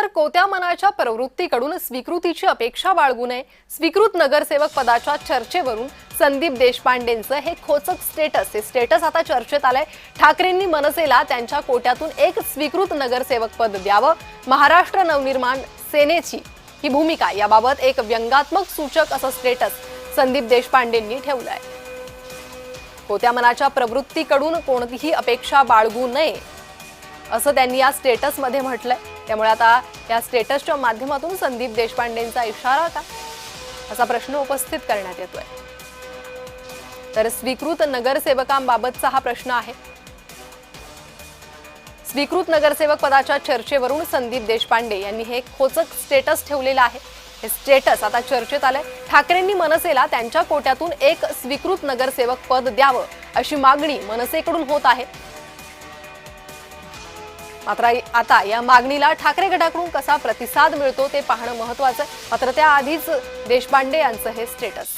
तर कोत्या मनाच्या प्रवृत्तीकडून स्वीकृतीची अपेक्षा बाळगू नये, स्वीकृत नगरसेवक पदाच्या चर्चेवरून संदीप देशपांडेंचं हे खोचक स्टेटस आता चर्चेत आलंय। ठाकरेंनी मनसेला त्यांच्या कोट्यातून एक स्वीकृत नगरसेवक पद द्यावं, महाराष्ट्र नवनिर्माण सेनेची ही भूमिका, याबाबत एक व्यंगात्मक सूचक असं स्टेटस संदीप देशपांडेंनी ठेवलंय। कोत्या मनाच्या प्रवृत्तीकडून कोणतीही अपेक्षा बाळगू नये असं त्यांनी या स्टेटसमध्ये म्हटलंय। त्यामुळे आता या स्टेटसच्या माध्यमातून संदीप देशपांडेंचा इशारा का, असा प्रश्न उपस्थित करण्यात येतोय। तर स्वीकृत नगरसेवकांबाबतचा हा प्रश्न आहे। स्वीकृत नगरसेवक पदाच्या चर्चेवरून संदीप देशपांडे यांनी हे खोचक स्टेटस ठेवलेलं आहे। हे स्टेटस आता चर्चेत आलंय। ठाकरेंनी मनसेला त्यांच्या कोट्यातून एक स्वीकृत नगरसेवक पद द्यावं अशी मागणी मनसेकडून होत आहे। मात्र आता या मागणीला ठाकरे गटाकडून कसा प्रतिसाद मिळतो ते पाहणं महत्त्वाचं आहे। मात्र त्याआधीच देशपांडे यांचं हे स्टेटस